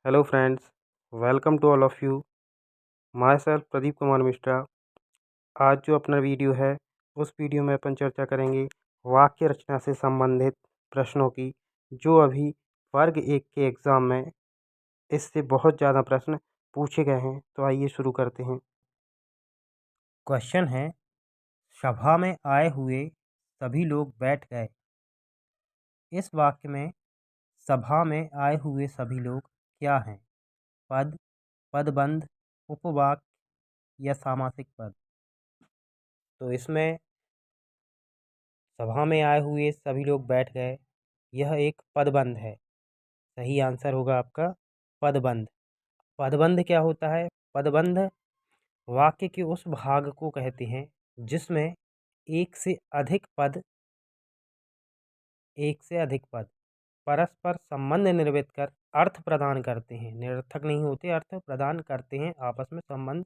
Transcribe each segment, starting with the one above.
Hello friends, welcome to all of you. Myself Pradeep Kumar Mishra. आज जो अपना वीडियो है उस वीडियो में अपन चर्चा करेंगे वाक्य रचना से संबंधित प्रश्नों की, जो अभी वर्ग 1 के एग्ज़ाम में इससे बहुत ज़्यादा प्रश्न पूछे गए हैं। तो आइए शुरू करते हैं। क्वेश्चन है, सभा में आए हुए सभी लोग बैठ गए। इस वाक्य में सभा में आए हुए सभी लोग क्या हैं? पद, पदबंध, उपवाक्य या सामासिक पद? तो इसमें सभा में आए हुए सभी लोग बैठ गए, यह एक पदबंध है। सही आंसर होगा आपका पदबंध। पदबंध क्या होता है? पदबंध वाक्य के उस भाग को कहते हैं जिसमें एक से अधिक पद परस्पर संबंध निर्मित कर अर्थ प्रदान करते हैं। निरर्थक नहीं होते, अर्थ प्रदान करते हैं आपस में संबंध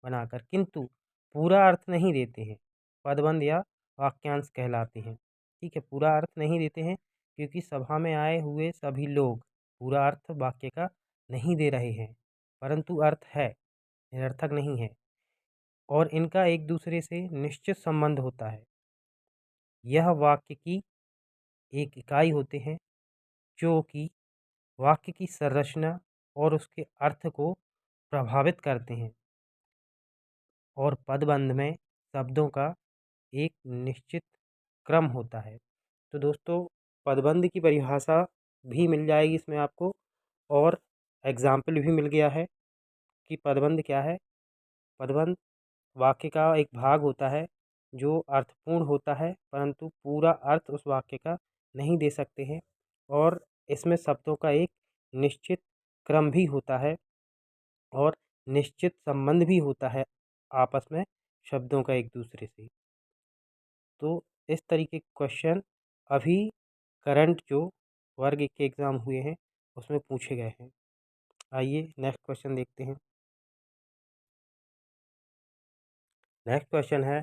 बनाकर, किंतु पूरा अर्थ नहीं देते हैं। पदबंध या वाक्यांश कहलाते हैं। ठीक है, पूरा अर्थ नहीं देते हैं क्योंकि सभा में आए हुए सभी लोग पूरा अर्थ वाक्य का नहीं दे रहे हैं, परंतु अर्थ है, निरर्थक नहीं है, और इनका एक दूसरे से निश्चित संबंध होता है। यह वाक्य की एक इकाई होते हैं जो कि वाक्य की संरचना और उसके अर्थ को प्रभावित करते हैं, और पदबंध में शब्दों का एक निश्चित क्रम होता है। तो दोस्तों, पदबंध की परिभाषा भी मिल जाएगी इसमें आपको, और एग्जाम्पल भी मिल गया है कि पदबंध क्या है। पदबंध वाक्य का एक भाग होता है जो अर्थपूर्ण होता है, परंतु पूरा अर्थ उस वाक्य का नहीं दे सकते हैं, और इसमें शब्दों का एक निश्चित क्रम भी होता है और निश्चित संबंध भी होता है आपस में शब्दों का एक दूसरे से। तो इस तरीके के क्वेश्चन अभी करंट जो वर्ग 1 के एग्ज़ाम हुए हैं उसमें पूछे गए हैं। आइए नेक्स्ट क्वेश्चन देखते हैं। नेक्स्ट क्वेश्चन है,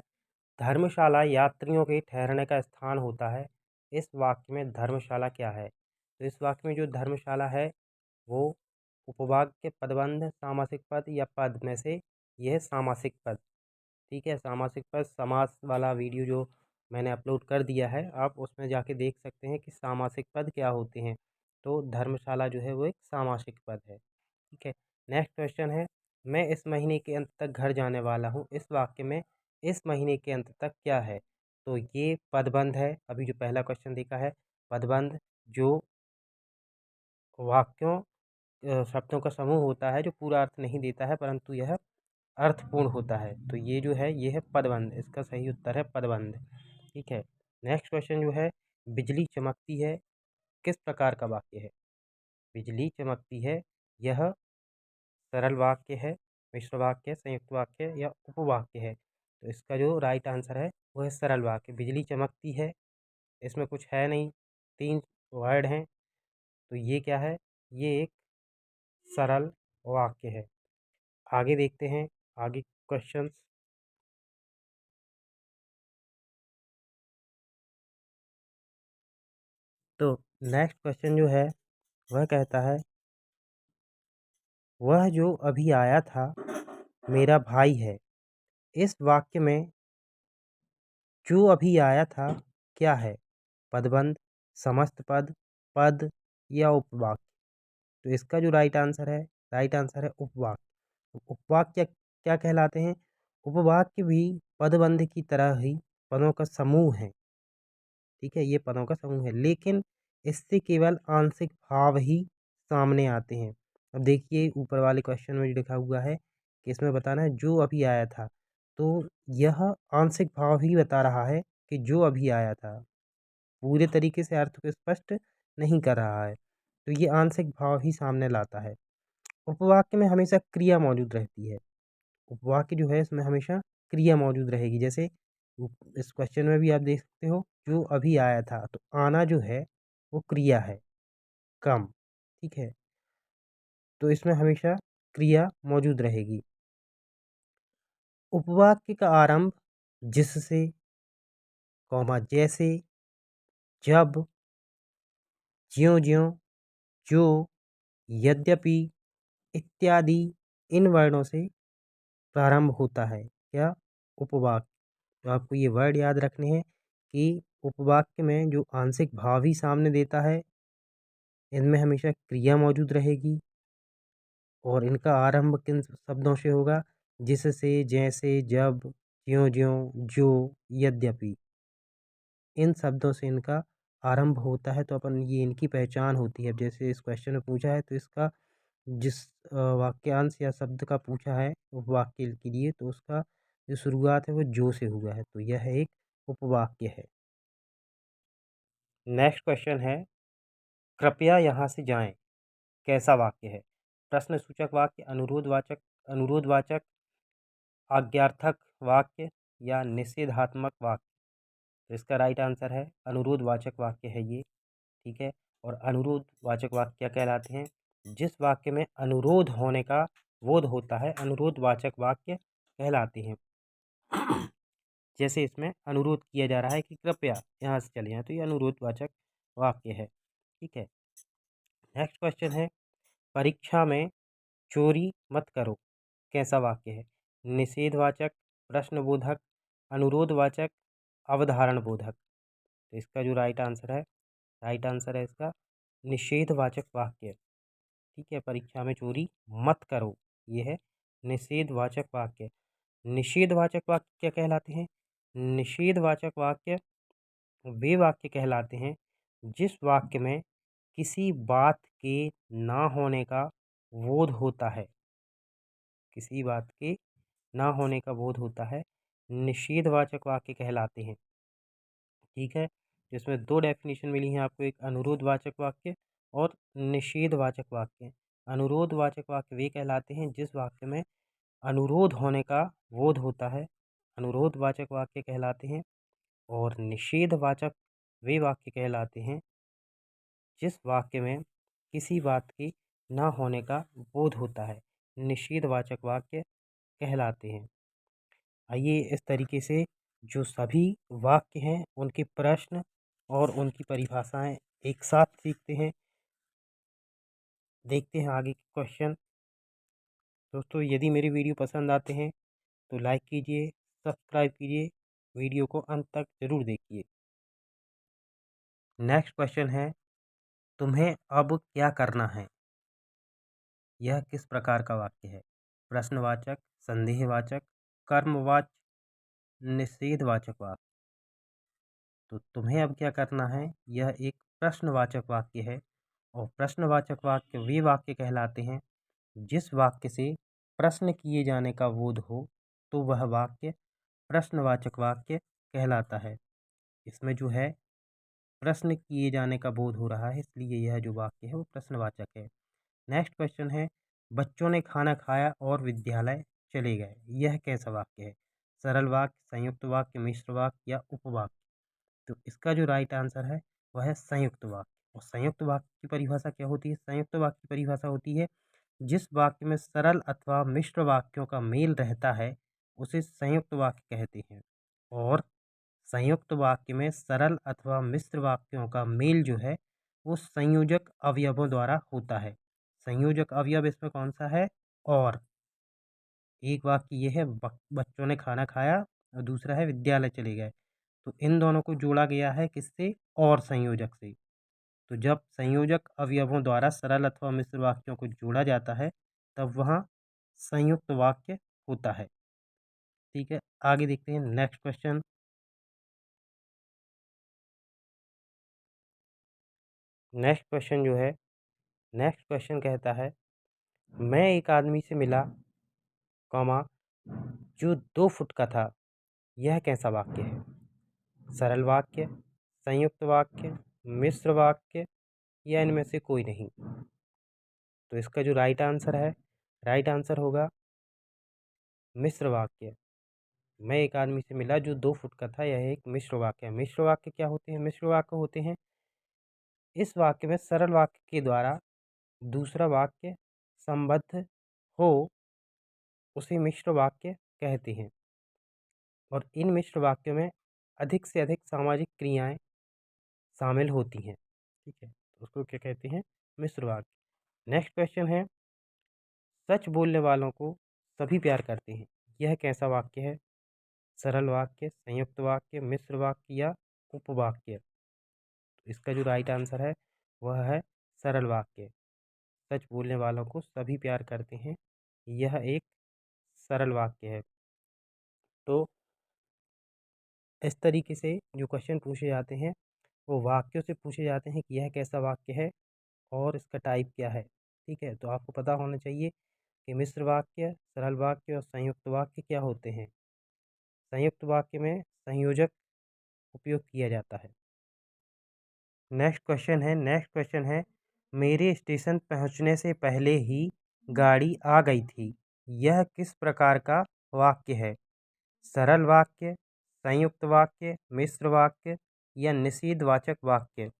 धर्मशाला यात्रियों के ठहरने का स्थान होता है। इस वाक्य में धर्मशाला क्या है? तो इस वाक्य में जो धर्मशाला है वो उपवाक्य, पदबंध, सामासिक पद या पद में से यह सामासिक पद। ठीक है, सामासिक पद समास वाला वीडियो जो मैंने अपलोड कर दिया है, आप उसमें जाके देख सकते हैं कि सामासिक पद क्या होते हैं। तो धर्मशाला जो है वो एक सामासिक पद है। ठीक है, नेक्स्ट क्वेश्चन है, मैं इस महीने के अंत तक घर जाने वाला हूँ। इस वाक्य में इस महीने के अंत तक क्या है? तो ये पदबंध है। अभी जो पहला क्वेश्चन देखा है, पदबंध जो वाक्यों शब्दों का समूह होता है जो पूरा अर्थ नहीं देता है परंतु यह अर्थपूर्ण होता है, तो ये जो है ये है पदबंध। इसका सही उत्तर है पदबंध। ठीक है, नेक्स्ट क्वेश्चन जो है, बिजली चमकती है किस प्रकार का वाक्य है? बिजली चमकती है, यह सरल वाक्य है, मिश्र वाक्य, संयुक्त वाक्य या उपवाक्य है? तो इसका जो राइट आंसर है वो है सरल वाक्य। बिजली चमकती है, इसमें कुछ है नहीं, 3 वर्ड हैं, तो ये क्या है? ये एक सरल वाक्य है। आगे देखते हैं आगे क्वेश्चंस। तो नेक्स्ट क्वेश्चन जो है वह कहता है, वह जो अभी आया था मेरा भाई है। इस वाक्य में जो अभी आया था क्या है? पदबंध, समस्त पद, पद या उपवाक्य? तो इसका जो राइट आंसर है उपवाक्य। तो उपवाक्य क्या कहलाते हैं? उपवाक्य भी पदबंध की तरह ही पदों का समूह है। ठीक है, ये पदों का समूह है, लेकिन इससे केवल आंशिक भाव ही सामने आते हैं। अब देखिए ऊपर वाले क्वेश्चन में जो लिखा हुआ है कि इसमें बताना है जो अभी आया था, तो यह आंशिक भाव ही बता रहा है कि जो अभी आया था, पूरे तरीके से अर्थ को स्पष्ट नहीं कर रहा है, तो ये आंशिक भाव ही सामने लाता है। उपवाक्य में हमेशा क्रिया मौजूद रहती है। उपवाक्य जो है इसमें हमेशा क्रिया मौजूद रहेगी। जैसे इस क्वेश्चन में भी आप देख सकते हो, जो अभी आया था, तो आना जो है वो क्रिया है, कम। ठीक है, तो इसमें हमेशा क्रिया मौजूद रहेगी। उपवाक्य का आरंभ जिससे, कौमा जैसे, जब, ज्यों ज्यों, जो, यद्यपि, इत्यादि इन वर्णों से प्रारंभ होता है। क्या? उपवाक्य। तो आपको ये वर्ड याद रखने हैं कि उपवाक्य में जो आंशिक भाव ही सामने देता है, इनमें हमेशा क्रिया मौजूद रहेगी और इनका आरंभ किन शब्दों से होगा? जिससे, जैसे, जब, ज्यों-ज्यों, जो, यद्यपि। इन शब्दों से इनका आरंभ होता है, तो अपन ये इनकी पहचान होती है। अब जैसे इस क्वेश्चन में पूछा है, तो इसका जिस वाक्यांश या शब्द का पूछा है उपवाक्य के लिए, तो उसका जो शुरुआत है वो जो से हुआ है, तो यह एक उपवाक्य है। नेक्स्ट क्वेश्चन है, कृपया यहाँ से जाएं, कैसा वाक्य है? प्रश्नसूचक वाक्य, अनुरोधवाचक, आज्ञार्थक वाक्य या निषेधात्मक वाक्य? तो इसका राइट आंसर है अनुरोधवाचक वाक्य है ये। ठीक है, और अनुरोधवाचक वाक्य क्या कहलाते हैं? जिस वाक्य में अनुरोध होने का बोध होता है, अनुरोधवाचक वाक्य कहलाते हैं। जैसे इसमें अनुरोध किया जा रहा है कि कृपया यहाँ से चले जाएं, तो ये अनुरोधवाचक वाक्य है। ठीक है, नेक्स्ट क्वेश्चन है, परीक्षा में चोरी मत करो, कैसा वाक्य है? निषेधवाचक, प्रश्नबोधक, अनुरोधवाचक, अवधारण बोधक? तो इसका जो राइट आंसर है इसका निषेधवाचक वाक्य। ठीक है, परीक्षा में चोरी मत करो, ये है निषेधवाचक वाक्य। निषेधवाचक वाक्य क्या कहलाते हैं? निषेधवाचक वाक्य वे वाक्य कहलाते हैं जिस वाक्य में किसी बात के ना होने का बोध होता है, किसी बात के ना होने का बोध होता है, निषेधवाचक वाक्य कहलाते हैं। ठीक है, जिसमें दो डेफिनेशन मिली हैं आपको, एक अनुरोधवाचक वाक्य और निषेधवाचक वाक्य। अनुरोधवाचक वाक्य वे कहलाते हैं जिस वाक्य में अनुरोध होने का बोध होता है, अनुरोधवाचक वाक्य कहलाते हैं। और निषेधवाचक वे वाक्य कहलाते हैं जिस वाक्य में किसी बात की ना होने का बोध होता है, निषेधवाचक वाक्य कहलाते हैं। आइए इस तरीके से जो सभी वाक्य हैं उनके प्रश्न और उनकी परिभाषाएं एक साथ सीखते हैं। देखते हैं आगे के क्वेश्चन। दोस्तों, यदि मेरी वीडियो पसंद आते हैं तो लाइक कीजिए, सब्सक्राइब कीजिए, वीडियो को अंत तक ज़रूर देखिए। नेक्स्ट क्वेश्चन है, तुम्हें अब क्या करना है? यह किस प्रकार का वाक्य है? प्रश्नवाचक, संदेहवाचक, कर्मवाचक, निषेधवाचक वाक्य? तो तुम्हें अब क्या करना है, यह एक प्रश्नवाचक वाक्य है। और प्रश्नवाचक वाक्य वे वाक्य कहलाते हैं जिस वाक्य से प्रश्न किए जाने का बोध हो, तो वह वाक्य प्रश्नवाचक वाक्य कहलाता है। इसमें जो है प्रश्न किए जाने का बोध हो रहा है, इसलिए यह जो वाक्य है वो प्रश्नवाचक है। नेक्स्ट क्वेश्चन है, बच्चों ने खाना खाया और विद्यालय चले गए, यह कैसा वाक्य है? सरल वाक्य, संयुक्त वाक्य, मिश्र वाक्य या उपवाक्य? तो इसका जो राइट आंसर है वह है संयुक्त वाक्य। और संयुक्त वाक्य की परिभाषा क्या होती है? संयुक्त वाक्य की परिभाषा होती है जिस वाक्य में सरल अथवा मिश्र वाक्यों का मेल रहता है, उसे संयुक्त वाक्य कहते हैं। और संयुक्त वाक्य में सरल अथवा मिश्र वाक्यों का मेल जो है वो संयोजक अवयवों द्वारा होता है। संयोजक अवयव इसमें कौन सा है? और। एक वाक्य ये है, बच्चों ने खाना खाया, और दूसरा है विद्यालय चले गए। तो इन दोनों को जोड़ा गया है किससे? और संयोजक से। तो जब संयोजक अवयवों द्वारा सरल अथवा मिश्र वाक्यों को जोड़ा जाता है, तब वहाँ संयुक्त वाक्य होता है। ठीक है, आगे देखते हैं नेक्स्ट क्वेश्चन। नेक्स्ट क्वेश्चन कहता है, मैं एक आदमी से मिला, कॉमा, जो 2 फुट का था, यह कैसा वाक्य है? सरल वाक्य, संयुक्त वाक्य, मिश्र वाक्य या इनमें से कोई नहीं? तो इसका जो राइट आंसर होगा मिश्र वाक्य। मैं एक आदमी से मिला जो 2 फुट का था, यह एक मिश्र वाक्य है। मिश्र वाक्य क्या होते हैं? मिश्र वाक्य होते हैं इस वाक्य में सरल वाक्य के द्वारा दूसरा वाक्य संबद्ध हो, उसे मिश्र वाक्य कहते हैं। और इन मिश्र वाक्यों में अधिक से अधिक सामाजिक क्रियाएं शामिल होती हैं। ठीक है, तो उसको क्या कहते हैं? मिश्र वाक्य। नेक्स्ट क्वेश्चन है, सच बोलने वालों को सभी प्यार करते हैं। यह कैसा वाक्य है? सरल वाक्य, संयुक्त वाक्य, मिश्र वाक्य या उपवाक्य? तो इसका जो राइट आंसर है वह है सरल वाक्य। सच बोलने वालों को सभी प्यार करते हैं, यह एक सरल वाक्य है। तो इस तरीके से जो क्वेश्चन पूछे जाते हैं वो वाक्यों से पूछे जाते हैं कि यह कैसा वाक्य है और इसका टाइप क्या है। ठीक है, तो आपको पता होना चाहिए कि मिश्र वाक्य, सरल वाक्य और संयुक्त वाक्य क्या होते हैं। संयुक्त वाक्य में संयोजक उपयोग किया जाता है। नेक्स्ट क्वेश्चन है, मेरे स्टेशन पहुंचने से पहले ही गाड़ी आ गई थी। यह किस प्रकार का वाक्य है? सरल वाक्य, संयुक्त वाक्य, मिश्र वाक्य या निषेधवाचक वाक्य?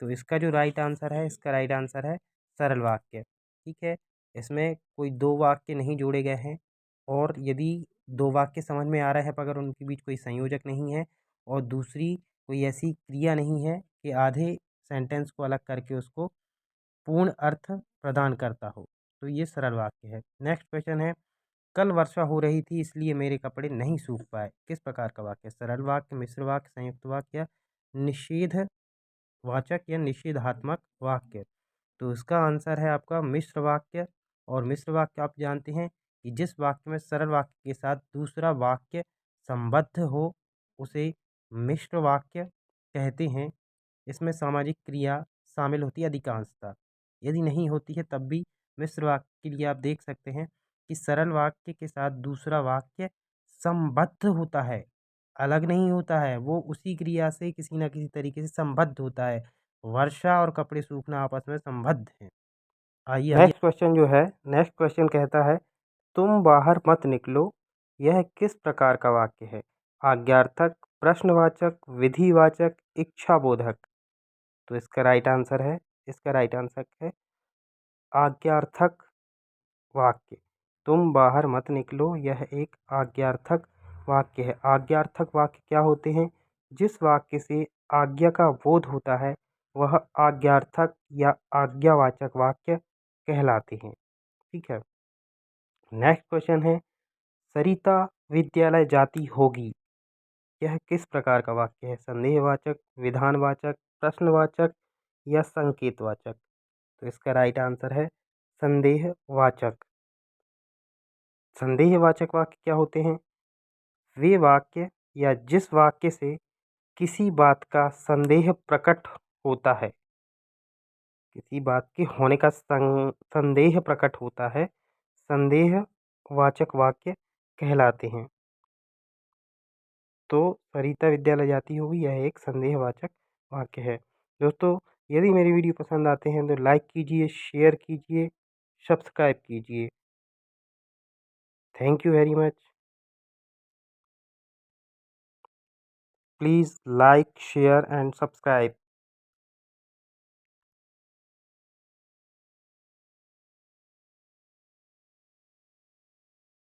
तो इसका जो राइट आंसर है, इसका राइट आंसर है सरल वाक्य। ठीक है, इसमें कोई दो वाक्य नहीं जोड़े गए हैं और यदि दो वाक्य समझ में आ रहे हैं पर अगर उनके बीच कोई संयोजक नहीं है और दूसरी कोई ऐसी क्रिया नहीं है कि आधे सेंटेंस को अलग करके उसको पूर्ण अर्थ प्रदान करता हो, तो ये सरल वाक्य है। नेक्स्ट क्वेश्चन है, कल वर्षा हो रही थी इसलिए मेरे कपड़े नहीं सूख पाए। किस प्रकार का वाक्य? सरल वाक्य, मिश्र वाक्य, संयुक्त वाक्य या निषेध वाचक या निषेधात्मक वाक्य? तो इसका आंसर है आपका मिश्र वाक्य। और मिश्र वाक्य आप जानते हैं कि जिस वाक्य में सरल वाक्य के साथ दूसरा वाक्य संबद्ध हो उसे मिश्र वाक्य कहते हैं। इसमें सामाजिक क्रिया शामिल होती है अधिकांशतः, यदि नहीं होती है तब भी मिश्र वाक्य के लिए आप देख सकते हैं कि सरल वाक्य के साथ दूसरा वाक्य संबद्ध होता है, अलग नहीं होता है, वो उसी क्रिया से किसी न किसी तरीके से संबद्ध होता है। वर्षा और कपड़े सूखना आपस में संबद्ध हैं। आइए नेक्स्ट क्वेश्चन जो है, नेक्स्ट क्वेश्चन कहता है, तुम बाहर मत निकलो। यह किस प्रकार का वाक्य है? आज्ञार्थक, प्रश्नवाचक, विधिवाचक, इच्छाबोधक? तो इसका राइट आंसर है आज्ञार्थक वाक्य। तुम बाहर मत निकलो, यह एक आज्ञार्थक वाक्य है। आज्ञार्थक वाक्य क्या होते हैं? जिस वाक्य से आज्ञा का बोध होता है वह आज्ञार्थक या आज्ञावाचक वाक्य कहलाते हैं। ठीक है, नेक्स्ट क्वेश्चन है, सरिता विद्यालय जाती होगी। यह किस प्रकार का वाक्य है? संदेहवाचक, विधानवाचक, प्रश्नवाचक या संकेतवाचक? तो इसका राइट आंसर है संदेहवाचक। संदेहवाचक वाक्य क्या होते हैं? वे वाक्य या जिस वाक्य से किसी बात का संदेह प्रकट होता है, किसी बात के होने का संदेह प्रकट होता है, संदेहवाचक वाक्य कहलाते हैं। तो सरिता विद्यालय जाती होगी, यह एक संदेहवाचक वाक्य है। दोस्तों, यदि मेरी वीडियो पसंद आते हैं तो लाइक कीजिए, शेयर कीजिए, सब्सक्राइब कीजिए। Thank you very much. Please like, share and subscribe.